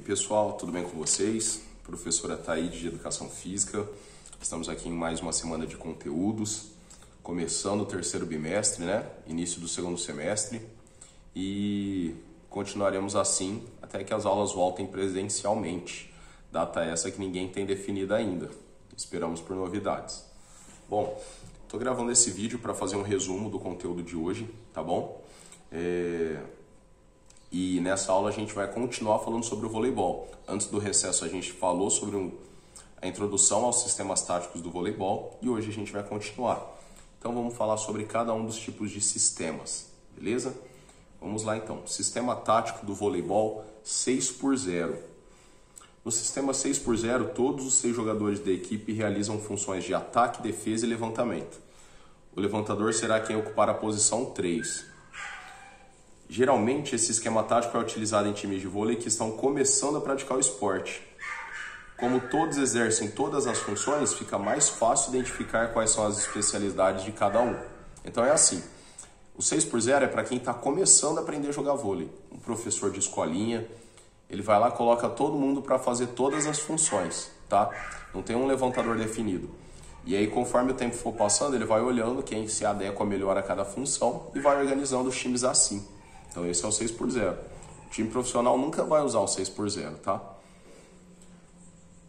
pessoal, tudo bem com vocês? Professora Taide de Educação Física. Estamos aqui em mais uma semana de conteúdos, começando o terceiro bimestre, né? Início do segundo semestre, e continuaremos assim até que as aulas voltem presencialmente. Data essa que ninguém tem definida ainda. Esperamos por novidades. Bom, estou gravando esse vídeo para fazer um resumo do conteúdo de hoje, tá bom? E nessa aula a gente vai continuar falando sobre o voleibol. Antes do recesso a gente falou sobre a introdução aos sistemas táticos do voleibol e hoje a gente vai continuar. Então vamos falar sobre cada um dos tipos de sistemas, beleza? Vamos lá então. Sistema tático do voleibol 6x0. No sistema 6x0, todos os 6 jogadores da equipe realizam funções de ataque, defesa e levantamento. O levantador será quem ocupar a posição 3. Geralmente, esse esquema tático é utilizado em times de vôlei que estão começando a praticar o esporte. Como todos exercem todas as funções, fica mais fácil identificar quais são as especialidades de cada um. Então é assim, o 6x0 é para quem está começando a aprender a jogar vôlei. Um professor de escolinha, ele vai lá e coloca todo mundo para fazer todas as funções, tá? Não tem um levantador definido. E aí, conforme o tempo for passando, ele vai olhando quem se adequa melhor a cada função e vai organizando os times assim. Então esse é o 6x0. O time profissional nunca vai usar o 6x0, tá?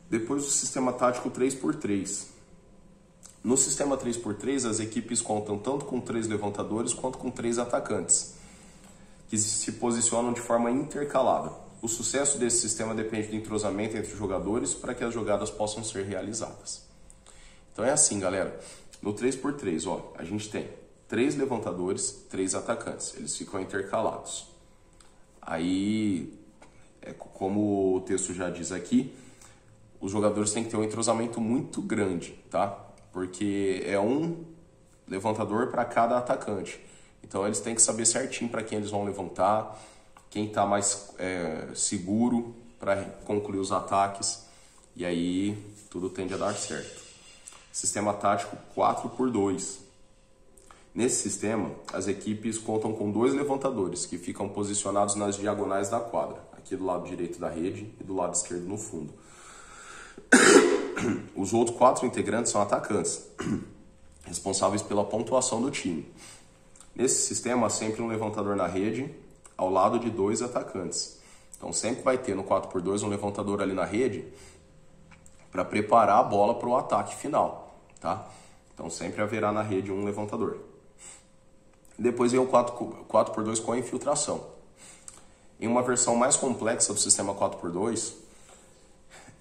Depois o sistema tático 3x3. No sistema 3x3, as equipes contam tanto com 3 levantadores quanto com 3 atacantes, que se posicionam de forma intercalada. O sucesso desse sistema depende do entrosamento entre os jogadores para que as jogadas possam ser realizadas. Então é assim, galera. No 3x3, ó, a gente tem 3 levantadores, 3 atacantes. Eles ficam intercalados. Aí, como o texto já diz aqui, os jogadores têm que ter um entrosamento muito grande, tá? Porque é um levantador para cada atacante. Então eles têm que saber certinho para quem eles vão levantar, quem está mais seguro para concluir os ataques. E aí tudo tende a dar certo. Sistema tático 4x2. Nesse sistema, as equipes contam com 2 levantadores que ficam posicionados nas diagonais da quadra, aqui do lado direito da rede e do lado esquerdo no fundo. Os outros 4 integrantes são atacantes, responsáveis pela pontuação do time. Nesse sistema, há sempre um levantador na rede, ao lado de 2 atacantes. Então sempre vai ter no 4x2 um levantador ali na rede para preparar a bola para o ataque final, tá? Então sempre haverá na rede um levantador. Depois vem o 4x2 com a infiltração. Em uma versão mais complexa do sistema 4x2,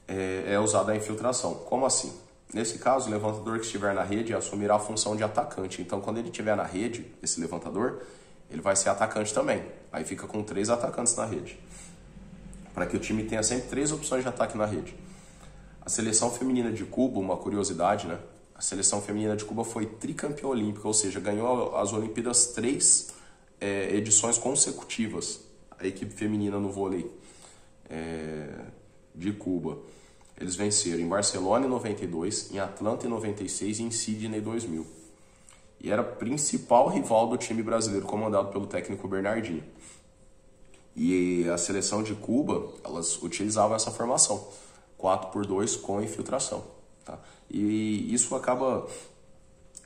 é usada a infiltração. Como assim? Nesse caso, o levantador que estiver na rede assumirá a função de atacante. Então, quando ele estiver na rede, esse levantador, ele vai ser atacante também. Aí fica com 3 atacantes na rede. Para que o time tenha sempre 3 opções de ataque na rede. A seleção feminina de Cuba, uma curiosidade, né? A seleção feminina de Cuba foi tricampeã olímpica, ou seja, ganhou as Olimpíadas 3 edições consecutivas. A equipe feminina no vôlei de Cuba. Eles venceram em Barcelona em 92, em Atlanta em 96 e em Sydney em 2000. E era o principal rival do time brasileiro, comandado pelo técnico Bernardinho. E a seleção de Cuba, elas utilizavam essa formação, 4x2 com infiltração. Tá? E isso acaba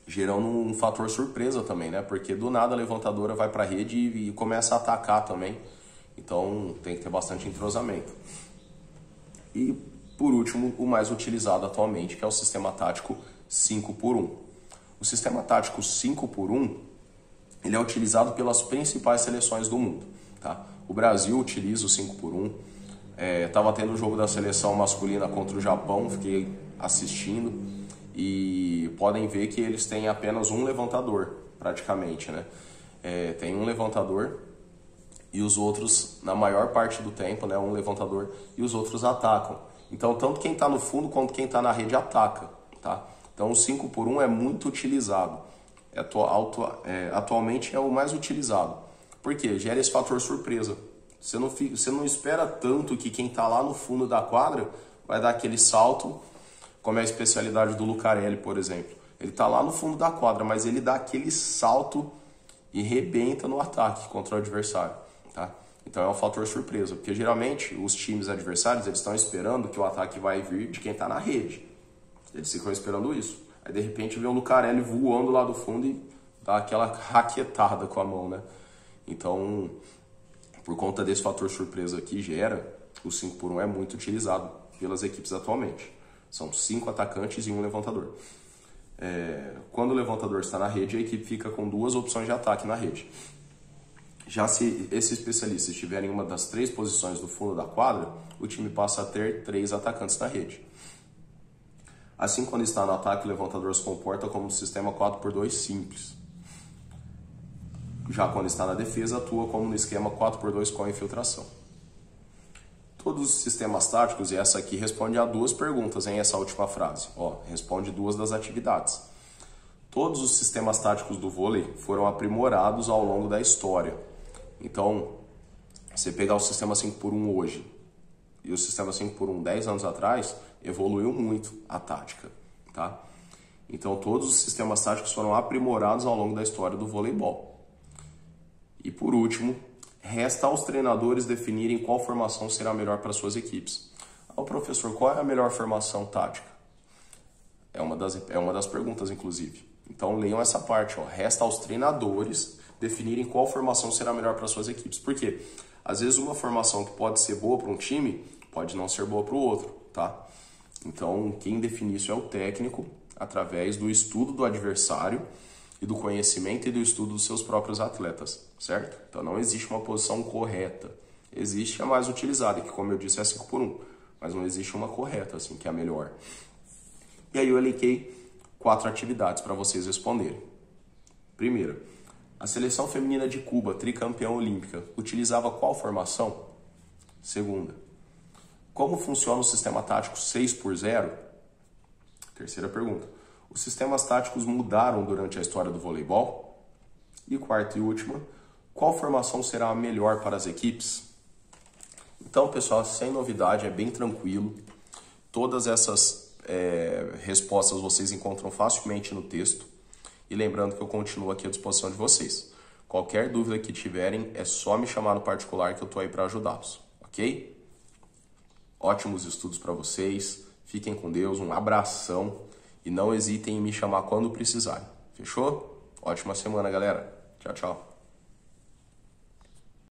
gerando um fator surpresa também, né? Porque do nada a levantadora vai para a rede e começa a atacar também. Então tem que ter bastante entrosamento. E por último, o mais utilizado atualmente, que é o sistema tático 5x1. O sistema tático 5x1, ele é utilizado pelas principais seleções do mundo. Tá? O Brasil utiliza o 5x1. Estava tendo o jogo da seleção masculina contra o Japão, fiquei assistindo. E podem ver que eles têm apenas um levantador, praticamente. Né? Tem um levantador e os outros, na maior parte do tempo, né, um levantador e os outros atacam. Então, tanto quem está no fundo quanto quem está na rede ataca, tá? Então, o 5x1 é muito utilizado. Atualmente é o mais utilizado. Por quê? Gera esse fator surpresa. Você não espera tanto que quem está lá no fundo da quadra vai dar aquele salto, como é a especialidade do Lucarelli, por exemplo. Ele está lá no fundo da quadra, mas ele dá aquele salto e rebenta no ataque contra o adversário, tá? Então é um fator surpresa, porque geralmente os times adversários eles estão esperando que o ataque vai vir de quem está na rede. Eles ficam esperando isso. Aí de repente vê o Lucarelli voando lá do fundo e dá aquela raquetada com a mão, né? Então, por conta desse fator surpresa que gera, o 5x1 é muito utilizado pelas equipes atualmente. São 5 atacantes e 1 levantador. Quando o levantador está na rede, a equipe fica com 2 opções de ataque na rede. Já se esses especialistas estiverem em uma das 3 posições do fundo da quadra, o time passa a ter 3 atacantes na rede. Assim, quando está no ataque, o levantador se comporta como um sistema 4x2 simples. Já quando está na defesa, atua como no esquema 4x2 com infiltração. Todos os sistemas táticos, e essa aqui responde a 2 perguntas em essa última frase. Responde 2 das atividades. Todos os sistemas táticos do vôlei foram aprimorados ao longo da história. Então, você pegar o sistema 5x1 hoje e o sistema 5x1 10 anos atrás, evoluiu muito a tática, tá? Então, todos os sistemas táticos foram aprimorados ao longo da história do voleibol. E por último, resta aos treinadores definirem qual formação será melhor para suas equipes. Professor, qual é a melhor formação tática? É uma das perguntas, inclusive. Então, leiam essa parte. Resta aos treinadores definirem qual formação será melhor para suas equipes. Por quê? Às vezes, uma formação que pode ser boa para um time, pode não ser boa para o outro, tá? Então, quem define isso é o técnico, através do estudo do adversário e do conhecimento e do estudo dos seus próprios atletas, certo? Então não existe uma posição correta. Existe a mais utilizada, que como eu disse é 5x1, mas não existe uma correta, assim, que é a melhor. E aí eu elenquei 4 atividades para vocês responderem. Primeira, a seleção feminina de Cuba, tricampeã olímpica, utilizava qual formação? Segunda, como funciona o sistema tático 6x0? Terceira pergunta, os sistemas táticos mudaram durante a história do voleibol? E quarta e última, qual formação será a melhor para as equipes? Então, pessoal, sem novidade, é bem tranquilo. Todas essas respostas vocês encontram facilmente no texto. E lembrando que eu continuo aqui à disposição de vocês. Qualquer dúvida que tiverem, é só me chamar no particular que eu estou aí para ajudá-los, ok? Ótimos estudos para vocês. Fiquem com Deus, um abração. E não hesitem em me chamar quando precisarem. Fechou? Ótima semana, galera. Tchau, tchau.